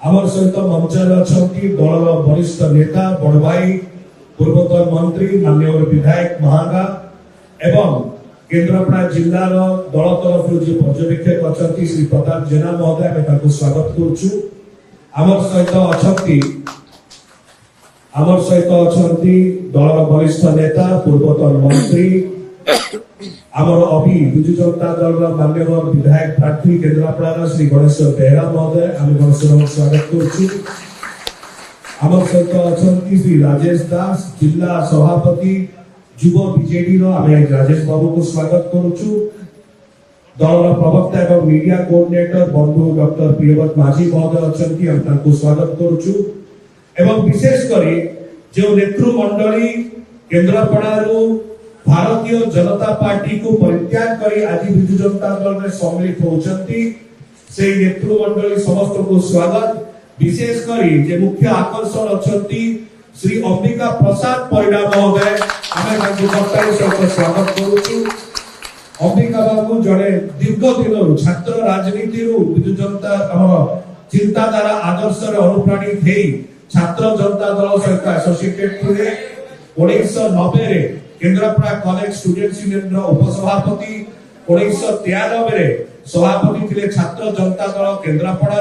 आमर सहित मंचर अछंती दलर वरिष्ठ नेता बड़ भाई पूर्वतन मंत्री माननीय विधायक महागा एवं केन्द्रापड़ा जिलार दल तरफ जो पर्यवेक्षक अच्छा श्री प्रताप जेना महोदय आम स्वागत करुचु। आमर सहित अच्छा दल वरिष्ठ नेता पूर्वतन मंत्री आमर अभी विजु जनता दल माननीय विधायक प्रार्थी केन्द्रापड़ा श्री गणेश्वर बेहरा महोदय आम गणेश्वर स्वागत करुचु। आमर सहित अच्छा श्री राजेश दास जिला सभापति युव बीजेडी राजेश बाबू को स्वागत करुचु। दल प्रवक्ता एवं मीडिया कोऑर्डिनेटर बंधु डॉक्टर प्रियवत माझी महोदय अच्छी हम स्वागत करुचु। एवं विशेष करी जो नेतृमंडली केन्द्रापड़ारू भारतीय जनता पार्टी को परित्याग करी आज विजु जनता दल में सम्मिलित होचंती से नेतृमंडली समस्त को स्वागत। विशेष करी जे मुख्य आकर्षण अच्छी श्री अंबिका प्रसाद परिडा महोदय आमे स्वागत करुचु। अंबिका बाबू जड़े दीर्घ दिन छात्र राजनीति विजु जनता चिंताधारा आदर्श अनुप्राणित हो छात्र जनता दल सहित एसोसिएटेड थे। 1990 रे केन्द्रापड़ा कॉलेज स्टूडेंट्स यूनियन उपसभापति 1993 सभापति थे छात्र जनता दल केन्द्रापड़ा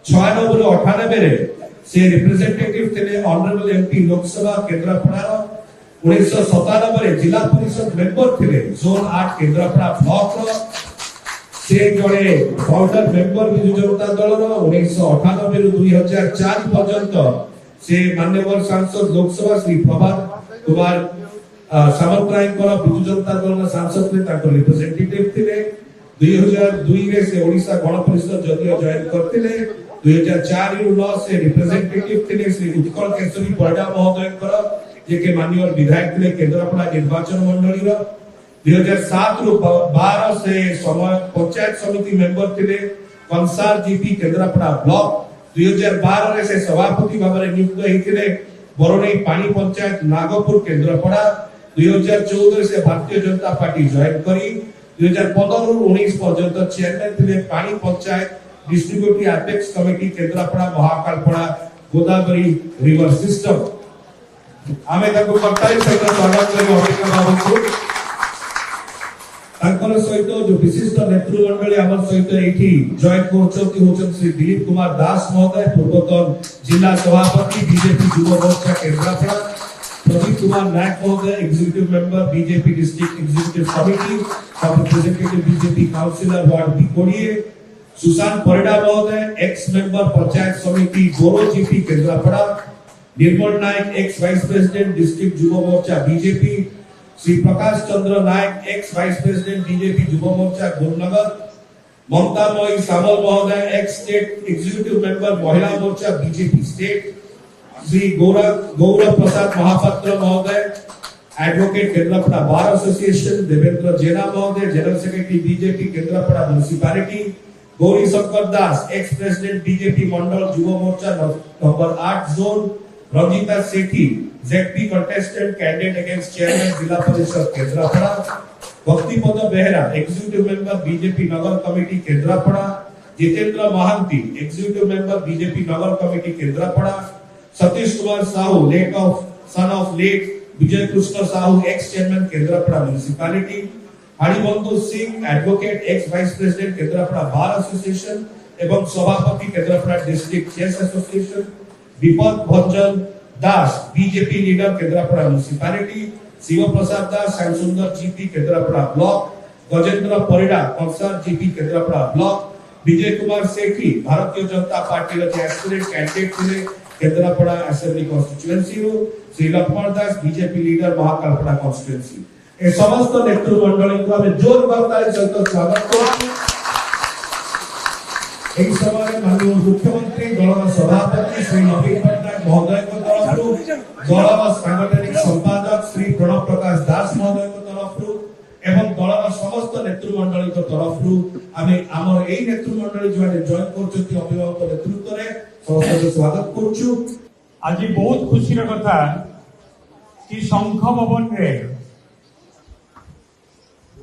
96 ରୁ 98 रे से रिप्रेजेंटेटिव थे ऑनरेबल एमपी लोकसभा केन्द्रापड़ा 1997 जिला परिषद मेंबर थे जोन 8 केन्द्रापड़ा ब्लॉक से जड़े फाउंडर मेंबर विजु जनता दल 1998 ରୁ 2004 पर्यंत से माननीय सांसद लोकसभा श्री प्रभात कुमार सामंतराय विजु जनता दल सांसद थे रिप्रेजेंटेटिव थे। 2002 रे से ओडिशा गण परिषद जदीय जॉइन करथिले। 2004 ରୁ 9 से रिप्रेजेंटेटिव थे श्री उत्कल केशरी परिडा महोदय जे के माननीय विधायक थे केन्द्रापड़ा निर्वाचन मंडली 2007 ରୁ 12 से समय पंचायत समिति मेंबर थे कंसार जीपी केन्द्रापड़ा ब्लॉक 2012 रे से सभापति भाव में नियुक्त होते बरनई पानी पंचायत नागपुर केन्द्रापड़ा 2014 से भारतीय जनता पार्टी जॉइन करी 2015 ରୁ 19 पर्यंत चेयरमैन थे पानी panchayat distributive apex committee Kendrapara Mahakalpada Godavari river system आमे ताको कर्ताई सहित स्वागत करी अंबिका बाबू को तांकर सहित जो विशिष्ट नेतृमंडली हमर सहित एठी जॉइन करछथि होछन श्री दिलीप कुमार दास महोदय पूर्वतन जिला सभापति बीजेपी युवा मोर्चा केन्द्रापड़ा प्रदीप कुमार नायक महोदय executive member BJP district executive committee representative BJP councillor ward बिकोड़िए सुशांत परिडा महोदय ex member panchayat samiti Goro GP Kendrapara Nirmal Nayak ex vice president district Yuva Morcha BJP Shri Prakash Chandra Nayak ex vice president BJP Yuva Morcha गुरुनगर ममता मई सामल महोदय x state executive member Mahila Morcha BJP state Shri Gaurav Prasad Mahapatra महोदय advocate Kendrapara bar association Devendra Jena महोदय general secretary BJP Kendrapara municipality Gauri Shankar Das ex president BJP Mandal Yuva Morcha number 8 zone Ranjita Sethi JP contestant candidate against chairman Zilla Parishad Kendrapara Bhaktipada Behera executive member BJP Nagar committee Kendrapara Jitendra Mohanty executive member BJP Nagar committee Kendrapara Satish Kumar Sahu son of late Bijay Krishna Sahu ex chairman Kendrapara municipality Haribandhu Singh advocate ex vice president Kendrapara bar association एवं सभापति Kendrapara district chess association Bipad Bhanjan Das BJP leader Kendrapara municipality Shiva Prasad Das Shyamsundar GP Kendrapara block Gajendra Parida Kansar GP Kendrapara block Bijay Kumar Sethi Bharatiya Janata Party aspirant candidate थे Kendrapara assembly constituency Shri Lakshman Das BJP leader Mahakalpada constituency ए समस्त नेतृमंडली को हमें जोर बरताली सहित स्वागत करछी। एक समय माननीय मुख्यमंत्री दल सभापति श्री नवीन पटनायक महोदय को तरफ दल सांगठनिक संपादक श्री प्रणव प्रकाश दास महोदय को तरफ एवं दल समस्त नेतृमंडली को तरफ आमे हमर एई नेतृमंडली जो जॉइन करछथि अभिभावक नेतृत्व रे समस्त स्वागत करछु। आज बहुत खुशी र कथा कि शंख भवन रे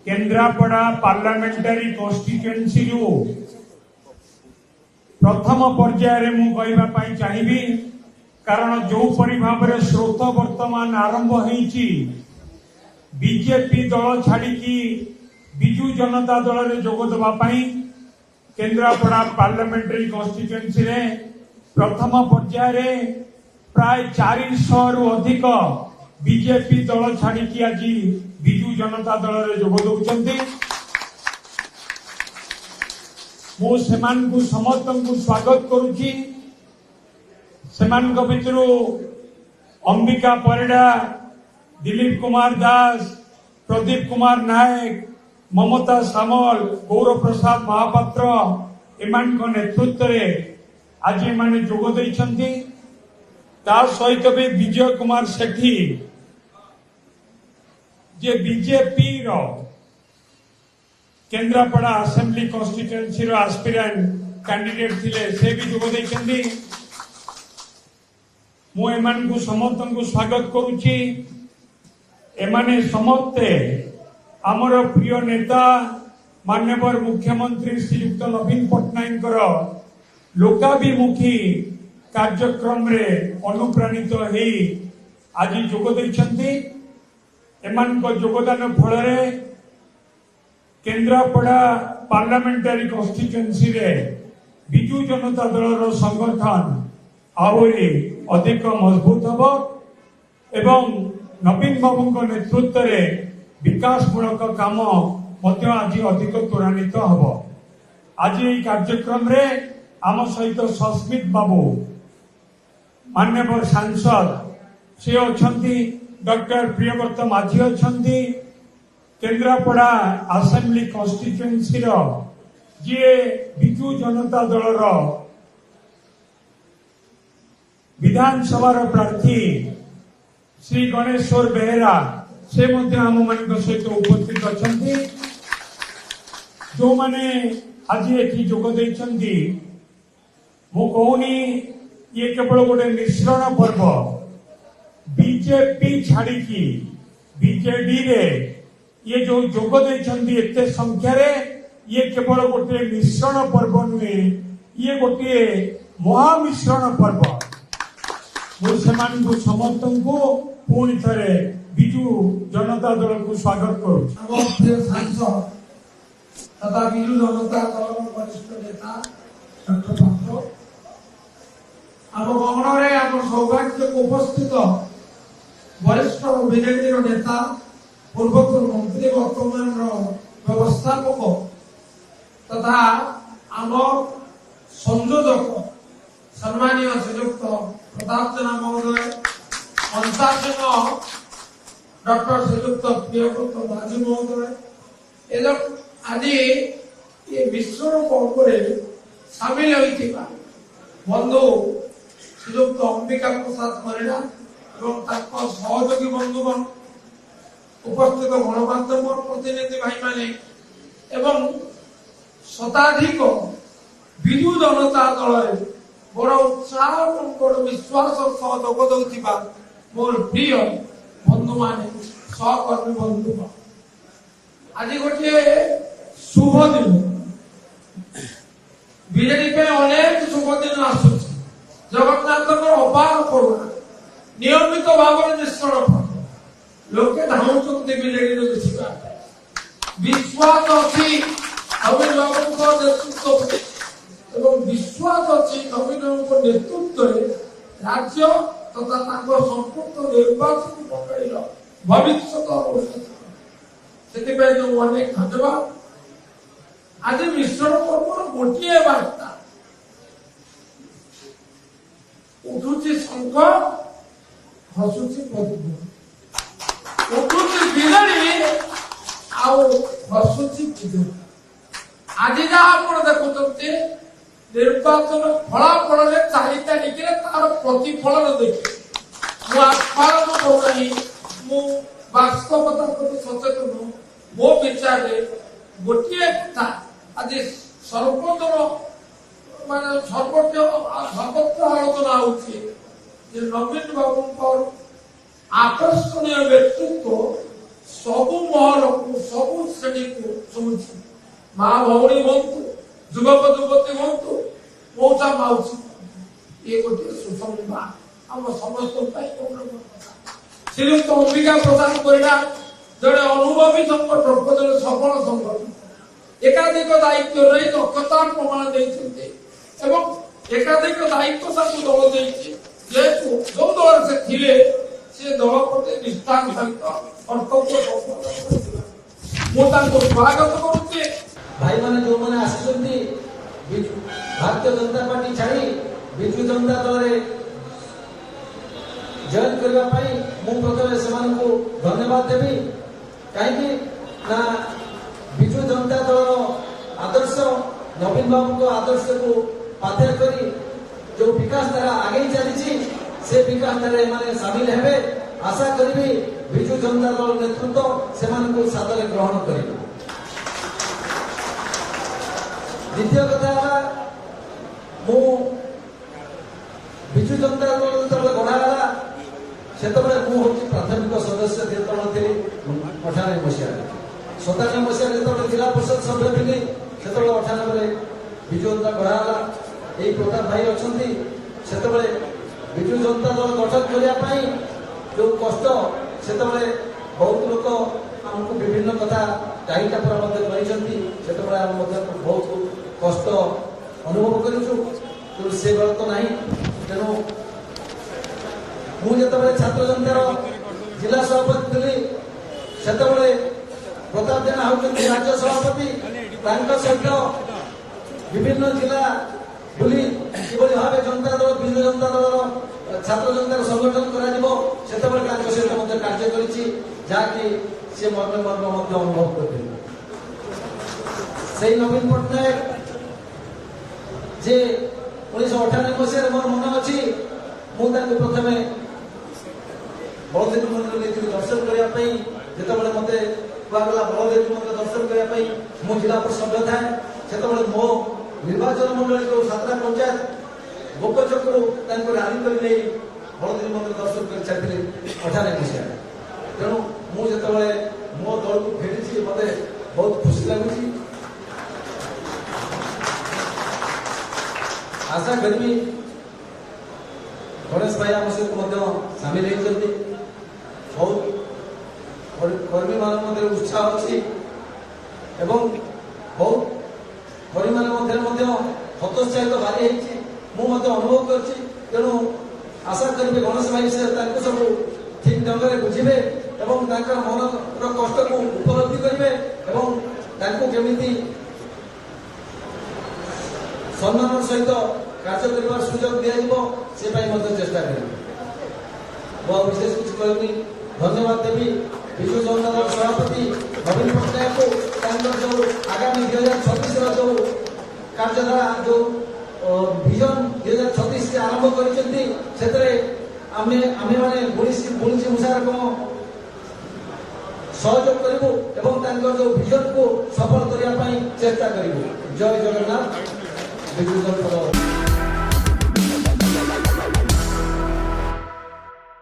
केन्द्रापड़ा पार्लियामेंटारी कॉन्स्टिट्यूएंसी रु प्रथम पर्यायर मु कहबा पई चाहिबी कारण जो परि भाबरे स्रोत वर्तमान आरंभ होईची बीजेपी दल छाड़ी बिजू जनता दल रे जोग देबा पई केंद्रापड़ा पार्लियामेंट्री कॉन्स्टिट्यूएंसी रे प्रथम पर्यायर रे प्राय 400 रु अधिक बीजेपी दल छाड़ी आज बिजू जनता दल रे जोग दउचंती। मु सेमानकु समस्तंकु स्वागत करूची। सेमानक भितरु अंबिका परिडा, दिलीप कुमार दास, प्रदीप कुमार नायक, ममता सामल, गौरव प्रसाद महापात्र एमानक नेतृत्व रे आज एमाने जोग दैछंती। ता सहित भी विजय कुमार सेठी जे बीजेपी रो केंद्रापड़ा असेंबली कॉन्स्टिट्यूएंसी रो एस्पिरेंट कैंडिडेट थिले से भी जोग दैछंती। मु एमानकु समस्तंकु स्वागत करूची। एमाने समस्ते आमर प्रिय नेता माननीय मुख्यमंत्री श्रीयुक्त नवीन पट्टनायक लोकाभिमुखी कार्यक्रम रे अनुप्राणित हेई आज जोग दैछंती। एमानक योगदान फल केंद्रापड़ा पार्लियामेंटारी कॉन्स्टिट्यूएंसी रे बिजू जनता दल संगठन आहरी अधिक मजबूत हब एवं नवीन बाबू नेतृत्व रे विकासमूलक काम आज अधिक त्वरान्वित हब। आज ये कार्यक्रम रे आम सहित सस्मित बाबू माननीय सांसद से अछंती, डॉक्टर प्रियव्रत माझी अछंती, केंद्रापड़ा असेंबली कॉन्स्टिट्यूएंसी रो जे बिजू जनता दल रो विधानसभा प्रार्थी श्री गणेश्वर बेहेरा से आम मान सहित उपस्थित अछंती। जो माने आज एठी जोग दैछंती मु कहूनी ये केवल गोटे मिश्रण पर्व। बीजेपी छाड़ी बीजेडी रे ये जो जोग दैछंती एते संख्या रे ये केवल गोटे मिश्रण पर्व नुहे, ये गोटे महामिश्रण पर्व। मुझे समस्त को पुणी थे बिजू जनता दल को स्वागत करूँ। सांसद तथा बिजू जनता दल वरिष्ठ नेता डॉक्टर पात्र आम गहन आम सौभाग्य को उपस्थित वरिष्ठ बीजेडी नेता पूर्वतन मंत्री वर्तमान व्यवस्थापक तथा आम संयोजक सम्मानीय श्रीयुक्त प्रताप जेना महोदय, मंत्रासन डॉक्टर श्रीयुक्त प्रियव्रत माझी महोदय एवं आज ये मिश्रण पर्व सामिल होता बंधु श्रीयुक्त अंबिका प्रसाद परिडा और सहयोगी बंधुगण उपस्थित गणमाध्यम प्रतिनिधि भाई माने एवं शताधिक बिजू जनता दल बड़ उत्साह और बड़ विश्वास सह जोग दउथिबा मोर प्रिय बंधु माने सहकर्मी बंधु आज गोटे शुभ दिन बीजेडी पे अनेक शुभ दिन आसुच जगन्नाथ अपार करुणा नियमित भाव में मिश्रण पर्व लोके धाउंचंती बीजेडी देखा विश्वास अच्छी नवीन बाबू नेतृत्व एवं विश्वास अच्छी नवीन बाबू नेतृत्व राज्य तथा संपूर्ण निर्वाचन मंडल भविष्य से अनेक धन्यवाद। आज मिश्रण पर्व गोटे बार्ता उठुची शंख हसुची पद्म उठुची बिजली आउ हसुची बिजली। आज जहाँ देखुंटे निर्वाचन फलाफल चारि तारिख तार प्रतिफलन देखे मुस्फालन करूना बास्तवता प्रति सचेतन मो विचार गोटे कथा आज सर्वोत्तर माने सर्वत्र आलोचना होची नवीन बाबू आकर्षणीय व्यक्तित्व सबु महल को सबु श्रेणी को छुची माँ भौणी हूँ युवक युवती हूँ ମଉସା ମାଉସୀ ଇଏ ଗୋଟିଏ ସୁସଂବାଦ ଆମ ସମସ୍ତଙ୍କ ପାଇଁ ଗୌରବର କଥା। ଶ୍ରୀଯୁକ୍ତ ଅମ୍ବିକା ପ୍ରସାଦ ପରିଡ଼ା ଜଣେ ଅନୁଭବୀ ସଂଗଠନ ଜଣେ ସଫଳ ସଂଗଠନ ଏକାଧିକ ଦାୟିତ୍ୱ ନେଇ ଦକ୍ଷତାର ପ୍ରମାଣ ଦେଇଛନ୍ତି ଏବଂ ଏକାଧିକ ଦାୟିତ୍ୱ ତାଙ୍କୁ ଦଳ ଦେଇଛି। ଯେହେତୁ ଯୋଉ ଦଳରେ ସେ ଥିଲେ ସେ ଦଳ ପ୍ରତି ନିଷ୍ଠାର ସହିତ କର୍ତ୍ତବ୍ୟ ସମ୍ପାଦନ କରିଥିଲେ। ମୁଁ ତାଙ୍କୁ ସ୍ୱାଗତ କରୁଛି। ଭାଇମାନେ ଯୋଉମାନେ ଆସିଛନ୍ତି ଭାରତୀୟ ଜନତା ପାର୍ଟି ଛାଡ଼ି ବିଜୁ ଜନତା ଦଳରେ ଜଏନ୍ କରିବା ପାଇଁ ମୁଁ ପ୍ରଥମେ ସେମାନଙ୍କୁ ଧନ୍ୟବାଦ ଦେବି। କାହିଁକି ନା ବିଜୁ ଜନତା ଦଳର ଆଦର୍ଶ ନବୀନ ବାବୁଙ୍କ ଆଦର୍ଶକୁ ପାଥେୟ କରି ଯୋଉ ବିକାଶ ଧାରା ଆଗେଇ ଚାଲିଛି ସେ ବିକାଶ ଧାରା ଏମାନେ ସାମିଲ ହେବେ। ଆଶା କରିବି ବିଜୁ ଜନତା ଦଳ ନେତୃତ୍ୱ ସେମାନଙ୍କୁ ସାଦରେ ଗ୍ରହଣ କରିବେ। ଦ୍ୱିତୀୟ କଥା ହେଲା ମୁଁ ବିଜୁ ଜନତା ଦଳ ଯେତେବେଳେ ଗଢ଼ା ହେଲା ସେତେବେଳେ ମୁଁ ହଉଛି ପ୍ରାଥମିକ ସଦସ୍ୟ ଯେତେବେଳେ ଥିଲି 98 ମସିହାରେ। 97 ମସିହାରେ ଯେତେବେଳେ ଜିଲ୍ଲା ପରିଷଦ ସଭ୍ୟ ଥିଲି ସେତେବେଳେ 98ରେ ବିଜୁ ଜନତା ଗଢ଼ା ହେଲା। ଏଇ ପ୍ରତାପ ଭାଇ ଅଛନ୍ତି ସେତେବେଳେ ବିଜୁ ଜନତା ଦଳ ଗଠନ କରିବା ପାଇଁ ଯୋଉ କଷ୍ଟ ସେତେବେଳେ ବହୁତ ଲୋକ ଆମକୁ ବିଭିନ୍ନ କଥା ଟାଇଟା ପୁରା ମଧ୍ୟ କହିଛନ୍ତି। ସେତେବେଳେ ଆମେ ମଧ୍ୟ ବହୁତ କଷ୍ଟ ଅନୁଭବ କରିଛୁ। ତେଣୁ ସେ ବେଳ ତ ନାହିଁ। ତେଣୁ ମୁଁ ଯେତେବେଳେ ଛାତ୍ର ଜନତାର ଜିଲ୍ଲା ସଭାପତି ଥିଲି ସେତେବେଳେ ପ୍ରତାପ ଜେନା ହେଉଛନ୍ତି ରାଜ୍ୟ ସଭାପତି। ତାଙ୍କ ସହିତ ବିଭିନ୍ନ ଜିଲ୍ଲା ବୁଲି କିଭଳି ଭାବେ ଜନତା ଦଳ ବିଜୁ ଜନତା ଦଳର ଛାତ୍ର ଜନତାର ସଂଗଠନ କରାଯିବ ସେତେବେଳେ ତାଙ୍କ ସହିତ ମଧ୍ୟ କାର୍ଯ୍ୟ କରିଛି, ଯାହାକି ସେ ମର୍ମ ମଧ୍ୟ ଅନୁଭବ କରିଥିଲେ। ସେଇ ନବୀନ ପଟ୍ଟନାୟକ ଯେ 1998 ମସିହାରେ ମୋର ମନେ ଅଛି ମୁଁ ତାଙ୍କୁ ପ୍ରଥମେ ବଳଦେବ ମନ୍ଦିର ନେଇଥିଲି ଦର୍ଶନ କରିବା ପାଇଁ। ଯେତେବେଳେ ମତେ କୁହାଗଲା ବଳଦେବ ମନ୍ଦିର ଦର୍ଶନ କରିବା ପାଇଁ ମୁଁ ଜିଲ୍ଲା ପରିଷଦ ସଭ୍ୟ ଥାଏ ସେତେବେଳେ ମୋ ନିର୍ବାଚନ ମଣ୍ଡଳୀ ଯୋଉ ସାତଟା ପଞ୍ଚାୟତ ଗୋପଚକରୁ ତାଙ୍କୁ ରାଲି କରି ନେଇ ବଳଦେବ ମନ୍ଦିର ଦର୍ଶନ କରି ଚାଲିଥିଲେ 98 ମସିହାରେ। ତେଣୁ ମୁଁ ଯେତେବେଳେ ମୋ ଦଳକୁ ଫେରିଛି ମତେ ବହୁତ ଖୁସି ଲାଗୁଛି। ଆଶା କରିବି ଗଣେଶ ଭାଇ ଆମ ସହିତ ମଧ୍ୟ ସାମିଲ ହେଇଛନ୍ତି। ବହୁତ କର୍ମୀ ମାନଙ୍କ ମଧ୍ୟରେ ଉତ୍ସାହ ଅଛି ଏବଂ ବହୁତ କର୍ମୀମାନ ମଧ୍ୟରେ ମଧ୍ୟ ହତୋତ୍ସାହିତ ଭାରି ହେଇଛି ମୁଁ ମଧ୍ୟ ଅନୁଭବ କରିଛି। ତେଣୁ ଆଶା କରିବି ଗଣେଶ ଭାଇ ସେ ତାଙ୍କୁ ସବୁ ଠିକ ଢଙ୍ଗରେ ବୁଝିବେ ଏବଂ ତାଙ୍କର ମନର କଷ୍ଟକୁ ଉପଲବ୍ଧି କରିବେ ଏବଂ ତାଙ୍କୁ କେମିତି ସମ୍ମାନର ସହିତ କାର୍ଯ୍ୟ କରିବାର ସୁଯୋଗ ଦିଆଯିବ ସେ ପାଇଁ ମଧ୍ୟ ଚେଷ୍ଟା କରିବେ। ମୁଁ ଆଉ ବିଶେଷ କିଛି କହିବି। ଧନ୍ୟବାଦ ଦେବି ବିଜୁ ଜନତା ଦଳ ସଭାପତି ନବୀନ ପଟ୍ଟନାୟକଙ୍କୁ ତାଙ୍କର ଯୋଉ ଆଗାମୀ 2026ର ଯୋଉ କାର୍ଯ୍ୟଧାରା ଯୋଉ ଭିଜନ 2026 ଆରମ୍ଭ କରିଛନ୍ତି ସେଥିରେ ଆମେମାନେ ବୁଣିଛି ମୂଷା ରକମ ସହଯୋଗ କରିବୁ ଏବଂ ତାଙ୍କର ଯୋଉ ଭିଜନକୁ ସଫଳ କରିବା ପାଇଁ ଚେଷ୍ଟା କରିବୁ। ଜୟ ଜଗନ୍ନାଥ। ବିଜୁ ଜନତା ଦଳ।